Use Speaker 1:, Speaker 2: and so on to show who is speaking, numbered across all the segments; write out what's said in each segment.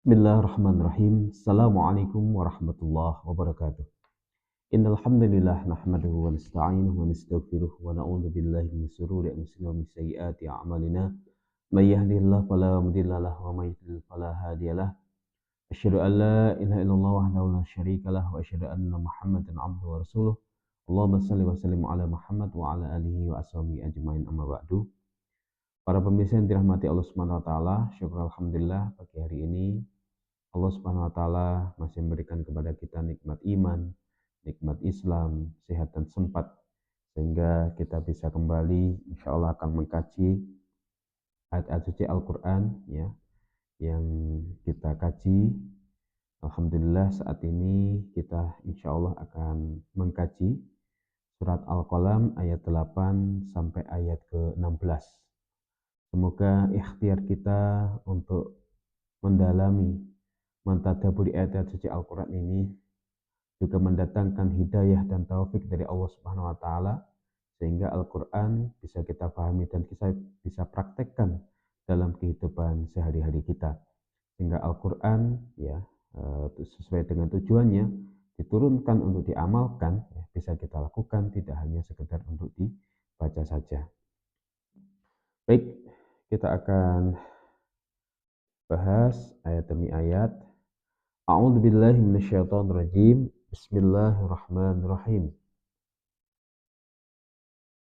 Speaker 1: Bismillahirrahmanirrahim. Assalamualaikum warahmatullahi wabarakatuh. Innal hamdalillah nahmaduhu wa nasta'inuhu wa nastaghfiruh wa na'udzu billahi min shururi anfusina wa min sayyiati a'malina. May yahdihillahu fala mudilla lahu wa may yudlil fala hadiyalah. Asyhadu an la ilaha illallah wahdahu la syarikalah wa asyhadu anna Muhammadan 'abduhu wa rasuluh. Allahumma shalli wa sallim ala Muhammad wa ala alihi wa ashabihi ajmain amma ba'du. Para pemirsa yang dirahmati Allah Subhanahu wa taala, syukur alhamdulillah pagi hari ini Allah Subhanahu wa taala masih memberikan kepada kita nikmat iman, nikmat Islam, sehat dan sempat sehingga kita bisa kembali insyaallah akan mengkaji ayat-ayat suci Al-Qur'an ya yang kita kaji. Alhamdulillah saat ini kita insyaallah akan mengkaji surat Al-Qalam ayat 8 sampai ayat ke-16. Semoga ikhtiar kita untuk mendalami mentadaburi ayat-ayat suci Al-Quran ini juga mendatangkan hidayah dan taufik dari Allah Subhanahu wa taala sehingga Al-Quran bisa kita pahami dan kita bisa praktekkan dalam kehidupan sehari-hari kita. Sehingga Al-Quran ya sesuai dengan tujuannya diturunkan untuk diamalkan, ya, bisa kita lakukan tidak hanya sekedar untuk dibaca saja. Baik, kita akan bahas ayat demi ayat. A'udzu billahi minasyaitonir rajim. Bismillahirrahmanirrahim.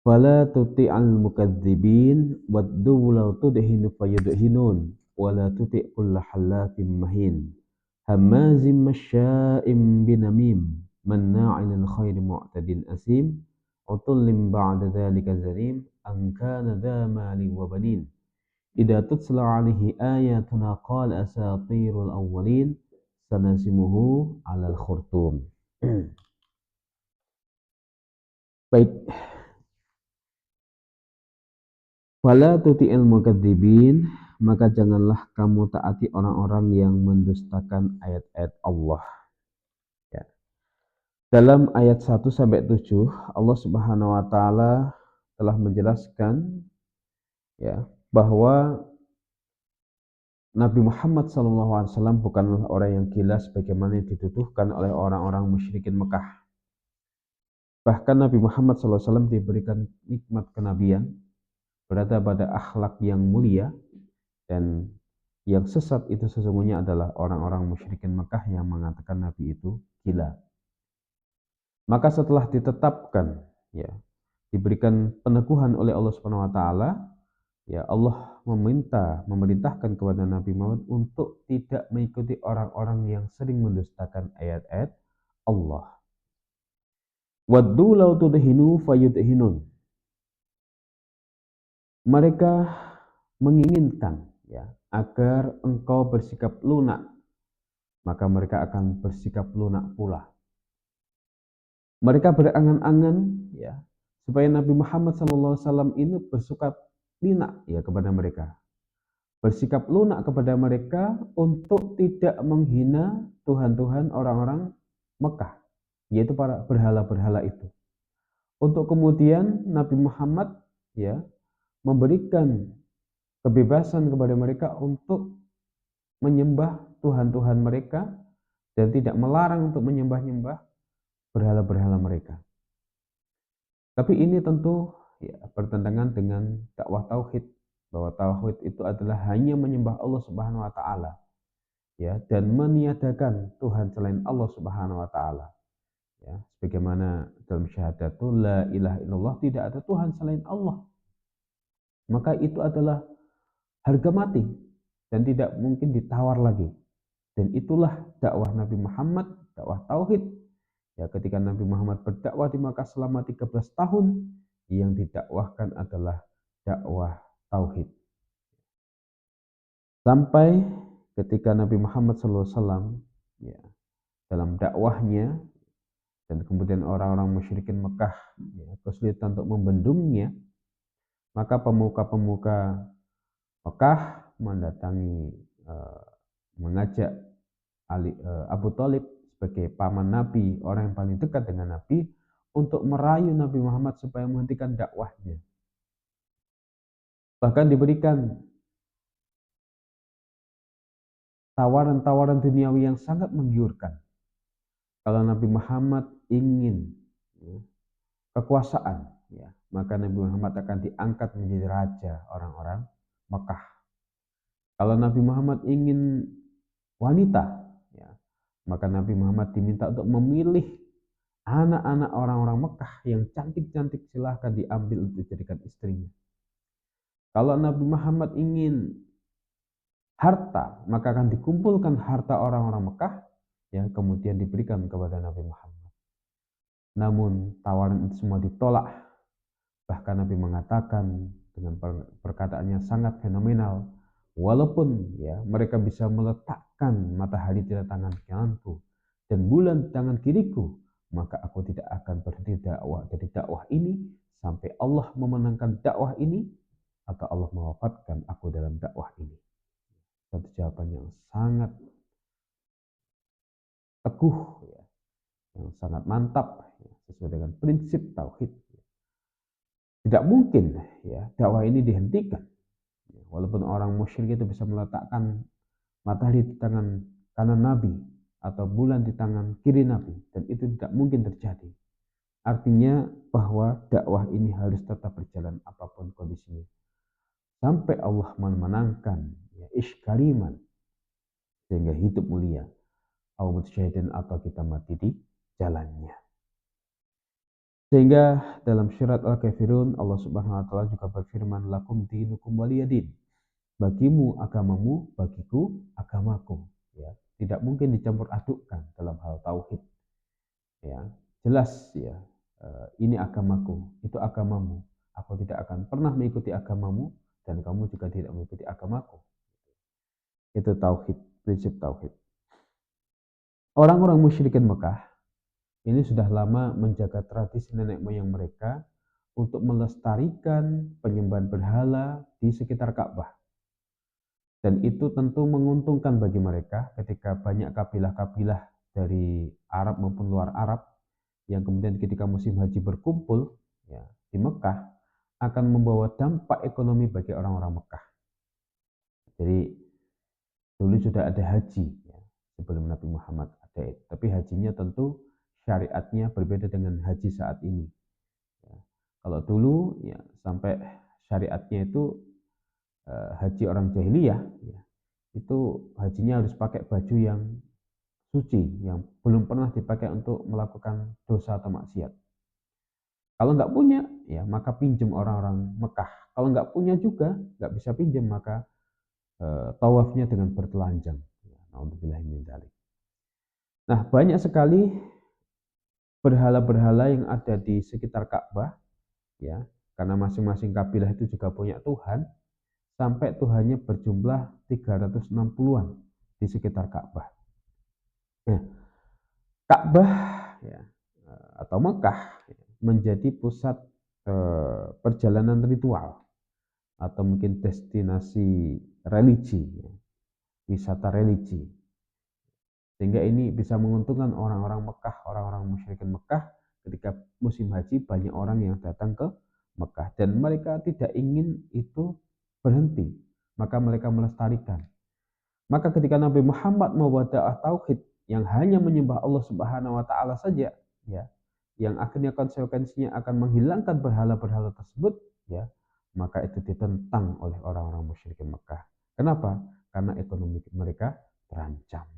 Speaker 1: Fala tuti'al mukadzibin waddu law tudhinu fayudhinun wala tuti' kulla halafin mahin hammazim masya'im binamim manna'il lil khairi mu'tadin asim utullim ba'da dzalika zalim an kana dza malin wa banin idza tutla 'alaihi ayatuna qala asatirul awwalin sanasimuhu 'alal khurtum. Baik, fala tuti'il mukadzibin, maka janganlah kamu taati orang-orang yang mendustakan ayat-ayat Allah. Ya. Dalam ayat 1 sampai 7, Allah Subhanahu wa taala telah menjelaskan ya bahwa Nabi Muhammad SAW bukanlah orang yang gila sebagaimana yang dituduhkan oleh orang-orang musyrikin Mekah. Bahkan Nabi Muhammad SAW diberikan nikmat kenabian, berada pada akhlak yang mulia, dan yang sesat itu sesungguhnya adalah orang-orang musyrikin Mekah yang mengatakan Nabi itu gila. Maka setelah ditetapkan, ya, diberikan peneguhan oleh Allah Subhanahu wa taala, ya Allah memerintahkan kepada Nabi Muhammad untuk tidak mengikuti orang-orang yang sering mendustakan ayat-ayat Allah. Waddu law tudhinu fayudhinun. Mereka menginginkan ya agar engkau bersikap lunak, maka mereka akan bersikap lunak pula. Mereka berangan-angan ya supaya Nabi Muhammad SAW ini bersikap lunak ya kepada mereka. Bersikap lunak kepada mereka untuk tidak menghina Tuhan-Tuhan orang-orang Mekah, yaitu para berhala-berhala itu. Untuk kemudian Nabi Muhammad ya memberikan kebebasan kepada mereka untuk menyembah Tuhan-Tuhan mereka dan tidak melarang untuk menyembah-nyembah berhala-berhala mereka. Tapi ini tentu ya, bertentangan dengan dakwah tauhid, bahwa tauhid itu adalah hanya menyembah Allah Subhanahu wa taala ya dan meniadakan Tuhan selain Allah Subhanahu wa taala. Ya, sebagaimana dalam syahadatul la ilaha illallah, tidak ada Tuhan selain Allah. Maka itu adalah harga mati dan tidak mungkin ditawar lagi. Dan itulah dakwah Nabi Muhammad, dakwah tauhid. Ya, ketika Nabi Muhammad berdakwah di Makkah selama 13 tahun, yang didakwahkan adalah dakwah tauhid. Sampai ketika Nabi Muhammad SAW ya, dalam dakwahnya dan kemudian orang-orang musyrikin Mekah ya, kesulitan untuk membendungnya, maka pemuka-pemuka Mekah mendatangi mengajak Abu Thalib sebagai paman Nabi, orang yang paling dekat dengan Nabi, untuk merayu Nabi Muhammad supaya menghentikan dakwahnya. Bahkan diberikan tawaran-tawaran duniawi yang sangat menggiurkan. Kalau Nabi Muhammad ingin ya, kekuasaan, ya, maka Nabi Muhammad akan diangkat menjadi raja orang-orang Mekah. Kalau Nabi Muhammad ingin wanita, ya, maka Nabi Muhammad diminta untuk memilih anak-anak orang-orang Mekah yang cantik-cantik, silahkan diambil untuk dijadikan istrinya. Kalau Nabi Muhammad ingin harta, maka akan dikumpulkan harta orang-orang Mekah, ya, kemudian diberikan kepada Nabi Muhammad. Namun tawaran itu semua ditolak. Bahkan Nabi mengatakan dengan perkataannya sangat fenomenal, walaupun ya mereka bisa meletakkan matahari di tangan kananku dan bulan di tangan kiriku, maka aku tidak akan berhenti dakwah dari dakwah ini sampai Allah memenangkan dakwah ini atau Allah mewafatkan aku dalam dakwah ini. Satu jawaban yang sangat teguh, ya, yang sangat mantap, ya, sesuai dengan prinsip tauhid. Tidak mungkin ya dakwah ini dihentikan. Walaupun orang musyrik itu bisa meletakkan matahari di tangan kanan Nabi atau bulan di tangan kiri Nabi, dan itu tidak mungkin terjadi. Artinya bahwa dakwah ini harus tetap berjalan apapun kondisinya. Sampai Allah memenangkan ya, iskariman sehingga hidup mulia. Atau kita mati di jalannya. Sehingga dalam surat Al-Kafirun Allah Subhanahu wa taala juga berfirman, lakum dinukum waliyadin. Bagimu agamamu, bagiku agamaku, ya. Tidak mungkin dicampur adukkan dalam hal tauhid. Ya, jelas ya. Ini agamaku, itu agamamu. Aku tidak akan pernah mengikuti agamamu dan kamu juga tidak mengikuti agamaku. Itu tauhid, prinsip tauhid. Orang-orang musyrikin Mekah ini sudah lama menjaga tradisi nenek moyang mereka untuk melestarikan penyembahan berhala di sekitar Ka'bah. Dan itu tentu menguntungkan bagi mereka ketika banyak kabilah-kabilah dari Arab maupun luar Arab yang kemudian ketika musim haji berkumpul ya, di Mekah akan membawa dampak ekonomi bagi orang-orang Mekah. Jadi dulu sudah ada haji ya, sebelum Nabi Muhammad ada, tapi hajinya tentu syariatnya berbeda dengan haji saat ini. Ya. Kalau dulu ya sampai syariatnya itu haji orang jahiliyah, ya, itu hajinya harus pakai baju yang suci, yang belum pernah dipakai untuk melakukan dosa atau maksiat. Kalau nggak punya, ya maka pinjam orang-orang Mekah. Kalau nggak punya juga, nggak bisa pinjam, maka tawafnya dengan bertelanjang. Nah, banyak sekali berhala-berhala yang ada di sekitar Ka'bah, ya, karena masing-masing kabilah itu juga punya Tuhan, sampai Tuhannya berjumlah 360-an di sekitar Ka'bah. Nah, Ka'bah ya, atau Mekah ya, menjadi pusat perjalanan ritual atau mungkin destinasi religi, ya, wisata religi. Sehingga ini bisa menguntungkan orang-orang Mekah, orang-orang musyrikin Mekah ketika musim haji banyak orang yang datang ke Mekah dan mereka tidak ingin itu berhenti, maka mereka melestarikan. Maka ketika Nabi Muhammad membawa dakwah tauhid yang hanya menyembah Allah Subhanahu wa taala saja, ya, yang akhirnya konsekuensinya akan menghilangkan berhala-berhala tersebut, ya, maka itu ditentang oleh orang-orang musyrikin Mekah. Kenapa? Karena ekonomi mereka terancam.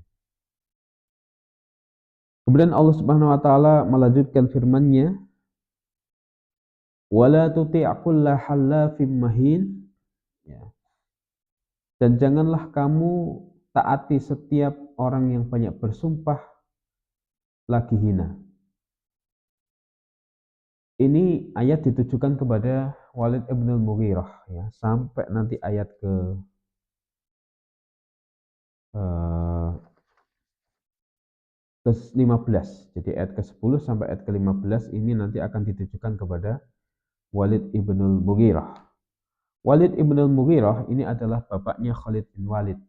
Speaker 1: Kemudian Allah Subhanahu wa taala melanjutkan firman-Nya, "Wala tuti' kulla hallafim mahin." Ya. Dan janganlah kamu taati setiap orang yang banyak bersumpah lagi hina. Ini ayat ditujukan kepada Walid ibn al-Mughirah ya, sampai nanti ayat ke-15. Jadi ayat ke-10 sampai ayat ke-15 ini nanti akan ditujukan kepada Walid ibn al-Mughirah. Walid ibn al-Mughirah ini adalah bapaknya Khalid bin Walid.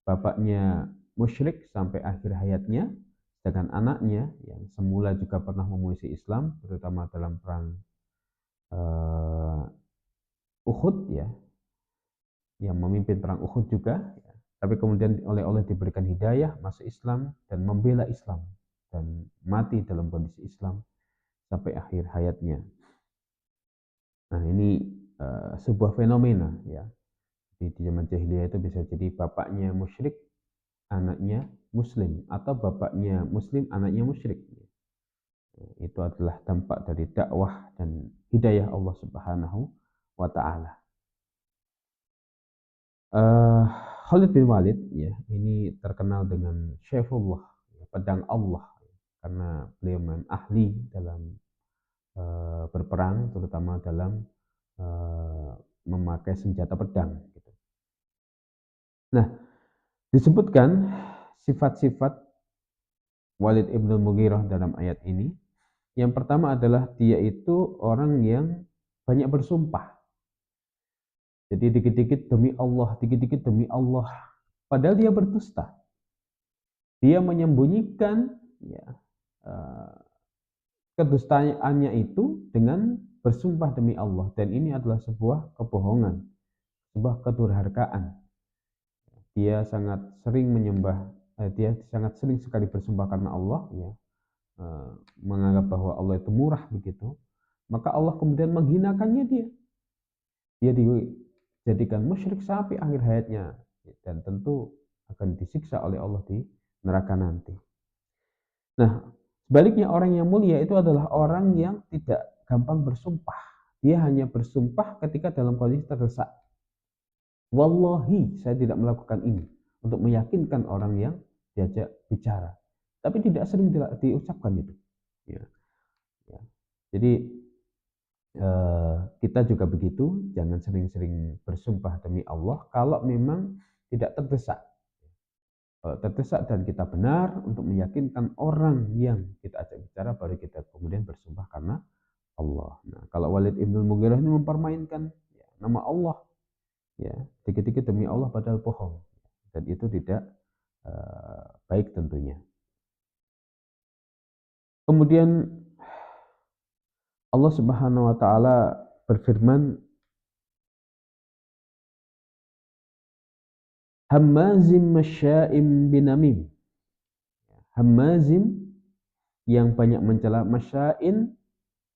Speaker 1: Bapaknya musyrik sampai akhir hayatnya, sedangkan anaknya yang semula juga pernah memuisi Islam, terutama dalam perang Uhud ya, yang memimpin perang Uhud juga, ya. tapi kemudian oleh Allah diberikan hidayah, masuk Islam dan membela Islam dan mati dalam kondisi Islam sampai akhir hayatnya. Nah, ini sebuah fenomena ya. Di zaman jahiliyah itu bisa jadi bapaknya musyrik, anaknya muslim, atau bapaknya muslim, anaknya musyrik. Itu adalah dampak dari dakwah dan hidayah Allah Subhanahu wa taala. Khalid bin Walid ya, ini terkenal dengan Syaifullah, pedang Allah, karena beliau memang ahli dalam berperang, terutama dalam memakai senjata pedang gitu. Nah, disebutkan sifat-sifat Walid ibn Mughirah dalam ayat ini. Yang pertama adalah dia itu orang yang banyak bersumpah. Jadi dikit-dikit demi Allah, dikit-dikit demi Allah. Padahal dia berdusta. Dia menyembunyikan ya, kedustaannya itu dengan bersumpah demi Allah. Dan ini adalah sebuah kebohongan, sebuah kedurhakaan. Dia sangat sering dia sangat sering sekali bersumpah karena Allah, ya, menganggap bahwa Allah itu murah begitu. Maka Allah kemudian menghinakannya dia. Dia dijadikan musyrik sampai akhir hayatnya dan tentu akan disiksa oleh Allah di neraka nanti. Nah, sebaliknya orang yang mulia itu adalah orang yang tidak gampang bersumpah. Dia hanya bersumpah ketika dalam kondisi terdesak. Wallahi, saya tidak melakukan ini untuk meyakinkan orang yang diajak bicara. Tapi tidak sering diucapkan itu. Ya, ya. Jadi kita juga begitu, jangan sering-sering bersumpah demi Allah kalau memang tidak terdesak. Kalau terdesak dan kita benar untuk meyakinkan orang yang kita ajak bicara, baru kita kemudian bersumpah karena Allah. Nah, kalau Walid ibn Mughirah ini mempermainkan ya, nama Allah, ya, dikit-dikit demi Allah padahal bohong, dan itu tidak baik tentunya. Kemudian Allah Subhanahu wa taala berfirman, Hammazim masya'im binamim. Hammazim yang banyak mencela, masya'in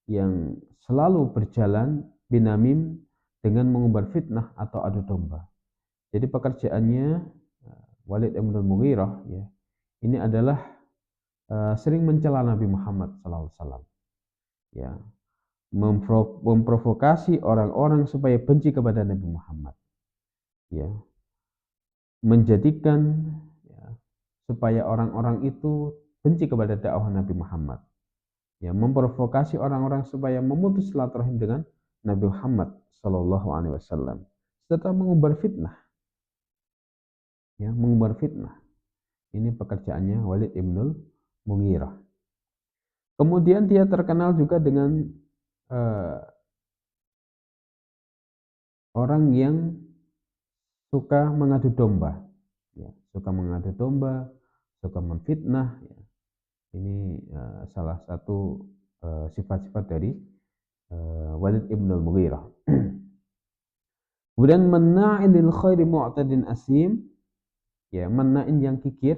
Speaker 1: yang selalu berjalan, binamim dengan mengumbar fitnah atau adu domba. Jadi pekerjaannya Walid ibn Mughirah ya, ini adalah sering mencela Nabi Muhammad SAW. Ya, memprovokasi orang-orang supaya benci kepada Nabi Muhammad. Ya, menjadikan ya, supaya orang-orang itu benci kepada dakwah Nabi Muhammad. Ya, memprovokasi orang-orang supaya memutus silaturahim dengan Nabi Muhammad Shallallahu Alaihi Wasallam, serta mengumbar fitnah. Ya, mengumbar fitnah. Ini pekerjaannya Walid ibn Mughirah. Kemudian dia terkenal juga dengan orang yang suka mengadu domba, ya, suka mengadu domba, suka memfitnah. Ya. Ini salah satu sifat-sifat dari Walid ibn Mughirah. Kemudian manna'in lil khairi mu'tadin asim, ya, manna'in yang kikir,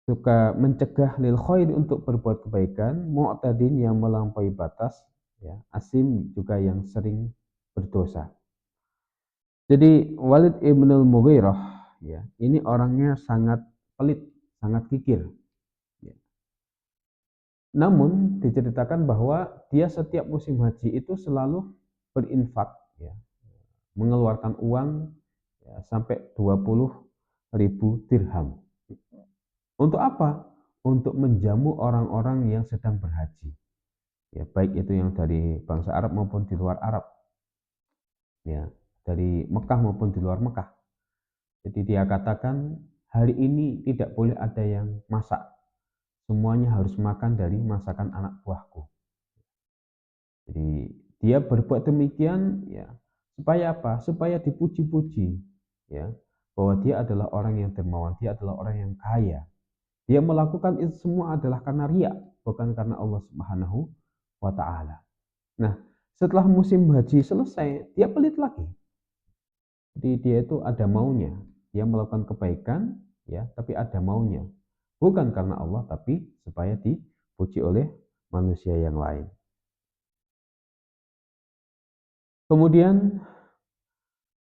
Speaker 1: suka mencegah lil khairi untuk berbuat kebaikan, mu'tadin yang melampaui batas, ya, asim juga yang sering berdosa. Jadi Walid ibn Mughirah ya, ini orangnya sangat pelit, sangat kikir. Ya. Namun diceritakan bahwa dia setiap musim haji itu selalu berinfak, ya, mengeluarkan uang ya, sampai 20.000 dirham. Untuk apa? Untuk menjamu orang-orang yang sedang berhaji. Ya, baik itu yang dari bangsa Arab maupun di luar Arab. Ya, dari Mekah maupun di luar Mekah. Jadi dia katakan hari ini tidak boleh ada yang masak. Semuanya harus makan dari masakan anak buahku. Jadi dia berbuat demikian ya supaya apa? Supaya dipuji-puji ya bahwa dia adalah orang yang dermawan, dia adalah orang yang kaya. Dia melakukan itu semua adalah karena riya, bukan karena Allah Subhanahu wa taala. Nah, setelah musim haji selesai, dia pelit lagi. Jadi dia itu ada maunya, dia melakukan kebaikan, ya, tapi ada maunya, bukan karena Allah, tapi supaya dipuji oleh manusia yang lain. Kemudian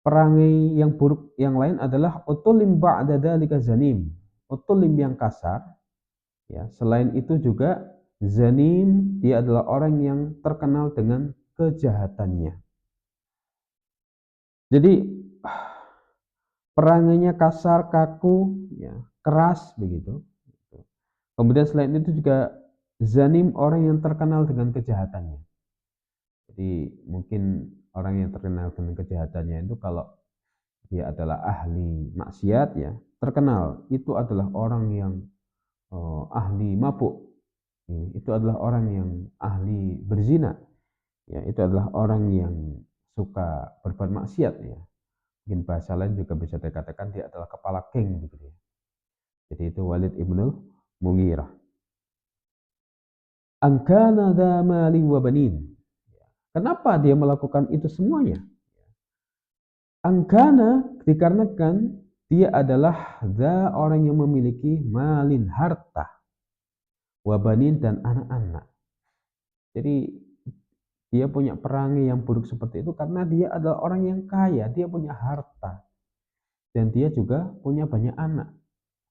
Speaker 1: perangai yang buruk yang lain adalah utulim ba'da dzalika zanim. Utulim yang kasar, ya. Selain itu juga zanim, dia adalah orang yang terkenal dengan kejahatannya. Jadi perangainya kasar, kaku, ya, keras begitu. Kemudian selain itu juga zanim, orang yang terkenal dengan kejahatannya. Jadi mungkin orang yang terkenal dengan kejahatannya itu kalau dia adalah ahli maksiat, ya, terkenal itu adalah orang yang ahli mabuk, itu adalah orang yang ahli berzina, ya, itu adalah orang yang suka berbuat maksiat, ya. Mungkin bahasa lain juga bisa dikatakan dia adalah kepala geng gitu ya. Jadi itu Walid ibnul Mughirah. Angkana dha mali wa banin. Kenapa dia melakukan itu semuanya? Angkana dikarenakan dia adalah orang yang memiliki malin, harta, wabanin, dan anak-anak. Jadi dia punya perangai yang buruk seperti itu karena dia adalah orang yang kaya, dia punya harta, dan dia juga punya banyak anak.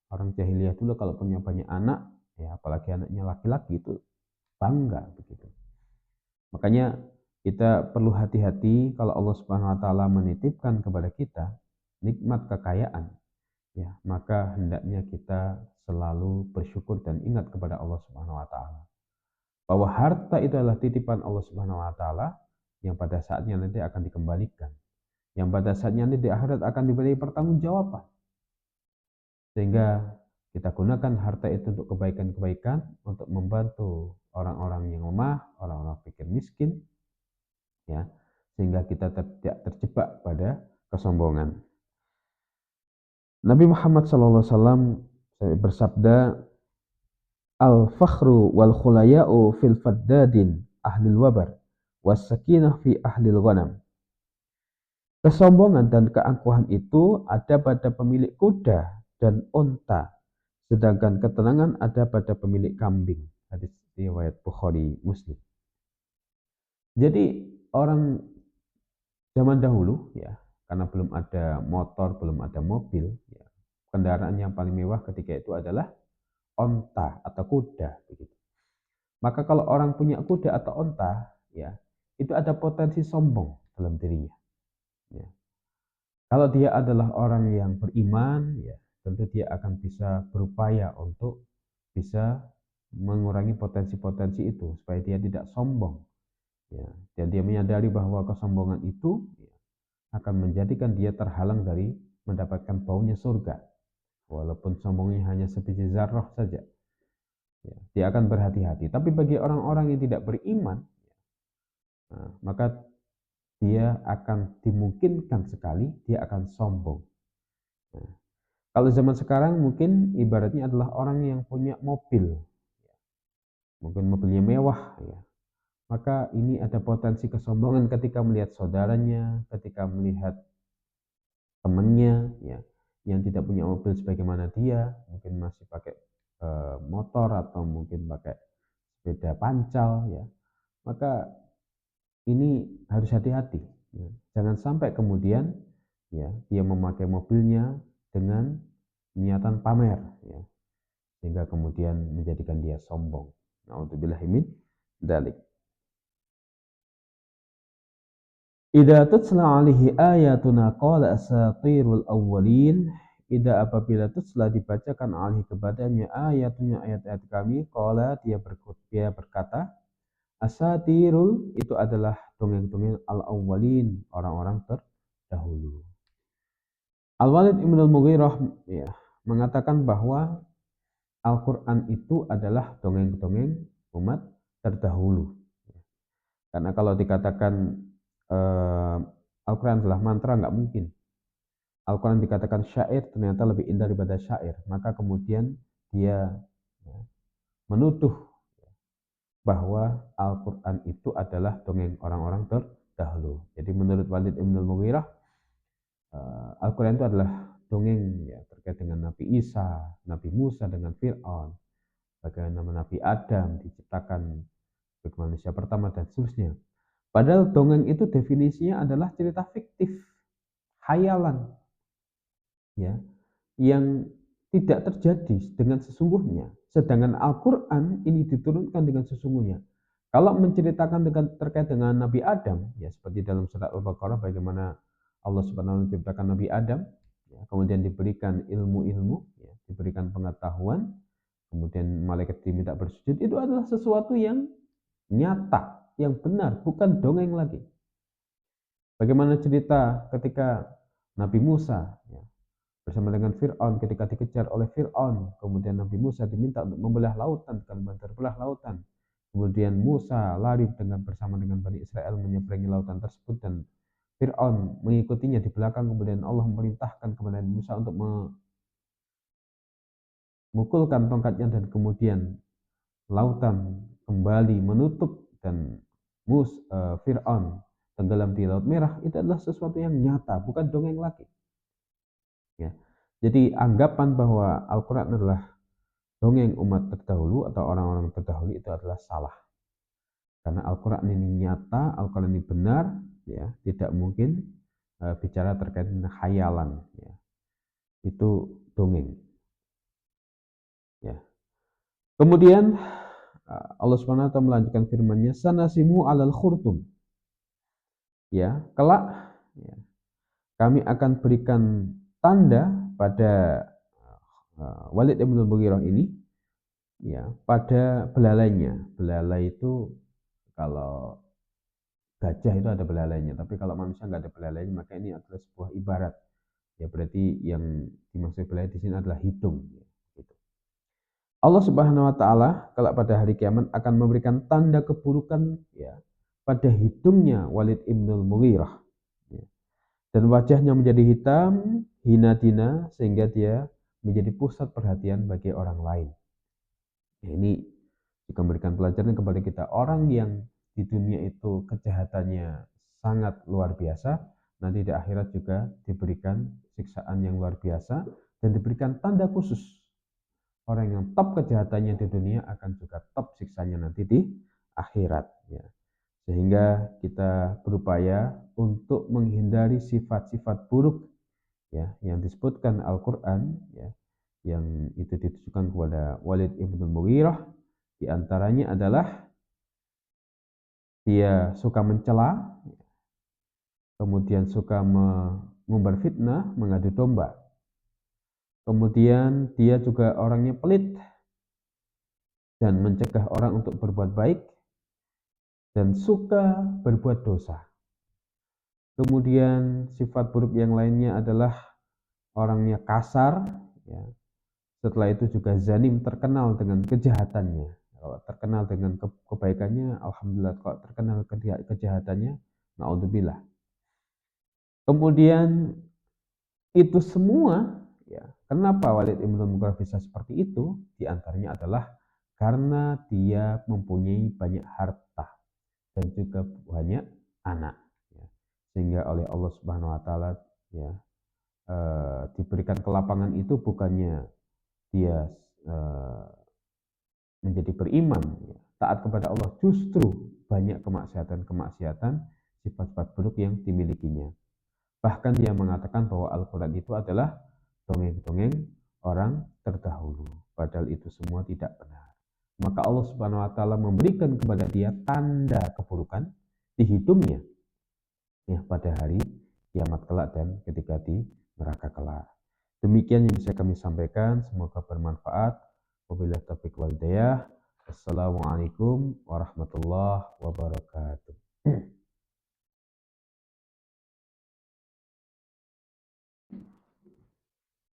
Speaker 1: Orang jahiliyah dulu kalau punya banyak anak, ya apalagi anaknya laki-laki, itu bangga begitu. Makanya kita perlu hati-hati kalau Allah Subhanahu wa taala menitipkan kepada kita nikmat kekayaan, ya, maka hendaknya kita selalu bersyukur dan ingat kepada Allah Subhanahu wa taala. Bahwa harta itu adalah titipan Allah Subhanahu wa taala yang pada saatnya nanti akan dikembalikan. Yang pada saatnya nanti di akhirat akan diberi pertanggungjawaban. Sehingga kita gunakan harta itu untuk kebaikan-kebaikan, untuk membantu orang-orang yang lemah, orang-orang fakir miskin, ya, sehingga kita tidak terjebak pada kesombongan. Nabi Muhammad SAW bersabda, al-fakhru wal khulaya'u fil faddadin ahlil wabar was sakinah fi ahlil ghanam. Kesombongan dan keangkuhan itu ada pada pemilik kuda dan unta, sedangkan ketenangan ada pada pemilik kambing. Hadis riwayat Bukhari Muslim. Jadi orang zaman dahulu, ya, karena belum ada motor, belum ada mobil, ya, kendaraan yang paling mewah ketika itu adalah onta atau kuda begitu. Maka kalau orang punya kuda atau onta, ya, itu ada potensi sombong dalam dirinya, ya. Kalau dia adalah orang yang beriman, ya, tentu dia akan bisa berupaya untuk bisa mengurangi potensi-potensi itu supaya dia tidak sombong, ya. Dan dia menyadari bahwa kesombongan itu, ya, akan menjadikan dia terhalang dari mendapatkan baunya surga, walaupun sombongnya hanya sebiji zarrah saja, ya, dia akan berhati-hati. Tapi bagi orang-orang yang tidak beriman, maka dia akan dimungkinkan sekali dia akan sombong. Nah, kalau zaman sekarang mungkin ibaratnya adalah orang yang punya mobil, mungkin mobilnya mewah, ya. Maka ini ada potensi kesombongan ketika melihat saudaranya, ketika melihat temannya, ya, yang tidak punya mobil sebagaimana dia, mungkin masih pakai motor atau mungkin pakai sepeda pancal, ya. Maka ini harus hati-hati, ya. Jangan sampai kemudian, ya, dia memakai mobilnya dengan niatan pamer, ya, sehingga kemudian menjadikan dia sombong. Na'udzubillahi min dzalik. Idza tutla alaihi ayatuna qala asatirul awwalin. Idza apabila tutla dibacakan alaihi kepadanya ayatnya ayat-ayat kami, qala dia berkata, asatirul itu adalah dongeng-dongeng al-awwalin, orang-orang terdahulu. Al-Walid ibn al-Mughirah, ya, mengatakan bahwa Al-Quran itu adalah dongeng-dongeng umat terdahulu. Karena kalau dikatakan Al-Quran adalah mantra, nggak mungkin. Al-Quran dikatakan syair, ternyata lebih indah daripada syair. Maka kemudian dia, ya, menuduh bahwa Al-Quran itu adalah dongeng orang-orang terdahulu. Jadi menurut Walid ibn al-Mughirah, Al-Quran itu adalah dongeng ya, terkait dengan Nabi Isa, Nabi Musa dengan Fir'aun, bagaimana Nabi Adam diciptakan sebagai manusia pertama dan seterusnya. Padahal dongeng itu definisinya adalah cerita fiktif, khayalan, ya, yang tidak terjadi dengan sesungguhnya. Sedangkan Al-Quran ini diturunkan dengan sesungguhnya. Kalau menceritakan terkait dengan Nabi Adam, ya seperti dalam surat Al-Baqarah, bagaimana Allah Subhanahu wa Ta'ala menciptakan Nabi Adam, ya, kemudian diberikan ilmu-ilmu, ya, diberikan pengetahuan, kemudian malaikat diminta bersujud, itu adalah sesuatu yang nyata, yang benar, bukan dongeng lagi. Bagaimana cerita ketika Nabi Musa, ya, bersama dengan Fir'aun ketika dikejar oleh Fir'aun, kemudian Nabi Musa diminta untuk membelah lautan, dengan terbelah lautan. Kemudian Musa lari bersama dengan Bani Israel menyeberangi lautan tersebut dan Fir'aun mengikutinya di belakang. Kemudian Allah memerintahkan kepada Musa untuk memukulkan tongkatnya dan kemudian lautan kembali menutup dan Fir'aun tenggelam di Laut Merah. Itu adalah sesuatu yang nyata, bukan dongeng lagi. Ya. Jadi anggapan bahwa Al-Quran adalah dongeng umat terdahulu atau orang-orang terdahulu itu adalah salah. Karena Al-Quran ini nyata, Al-Quran ini benar, ya, tidak mungkin bicara terkait dengan khayalan, ya. Itu dongeng. Ya. Kemudian Allah Subhanahu wa taala melanjutkan firman-Nya, sanasimu alal khurtum. Ya, kelak, ya, kami akan berikan tanda pada Walid bin Mughirah ini, ya, pada belalainya. Belalai itu kalau gajah itu ada belalainya, tapi kalau manusia nggak ada belalainya, maka ini adalah sebuah ibarat. Ya, berarti yang dimaksud belalai di sini adalah hidung. Ya, gitu. Allah Subhanahu wa taala kalau pada hari kiamat akan memberikan tanda keburukan, ya, pada hidungnya Walid ibnul Mughirah, ya. Dan wajahnya menjadi hitam, hina dina, sehingga dia menjadi pusat perhatian bagi orang lain. Ya, ini juga memberikan pelajaran kepada kita, orang yang di dunia itu kejahatannya sangat luar biasa, nanti di akhirat juga diberikan siksaan yang luar biasa dan diberikan tanda khusus. Orang yang top kejahatannya di dunia akan juga top siksanya nanti di akhirat, ya. Sehingga kita berupaya untuk menghindari sifat-sifat buruk, ya, yang disebutkan Al-Qur'an, ya, yang itu ditujukan kepada Walid ibn Mughirah. Di antaranya adalah dia suka mencela, kemudian suka mengumbar fitnah, mengadu domba. Kemudian dia juga orangnya pelit dan mencegah orang untuk berbuat baik dan suka berbuat dosa. Kemudian sifat buruk yang lainnya adalah orangnya kasar, ya. Setelah itu juga zanim, terkenal dengan kejahatannya. Kalau terkenal dengan kebaikannya, alhamdulillah. Kalau terkenal kejahatannya, naudzubillah. Kemudian itu semua, ya, kenapa Walid ibn Mughirah bisa seperti itu? Di antaranya adalah karena dia mempunyai banyak harta dan juga banyak anak, ya. Sehingga oleh Allah Subhanahu wa taala, ya, diberikan kelapangan itu bukannya dia menjadi beriman, ya, taat kepada Allah, justru banyak kemaksiatan-kemaksiatan, sifat-sifat buruk yang dimilikinya. Bahkan dia mengatakan bahwa Al-Quran itu adalah dongeng-dongeng orang terdahulu. Padahal itu semua tidak benar. Maka Allah Subhanahu wa taala memberikan kepada dia tanda keburukan di hidungnya, ya, pada hari kiamat kelak dan ketika di neraka kelak. Demikian yang bisa kami sampaikan, semoga bermanfaat. Wabillahi taufiq wal hidayah. Wassalamualaikum warahmatullahi wabarakatuh.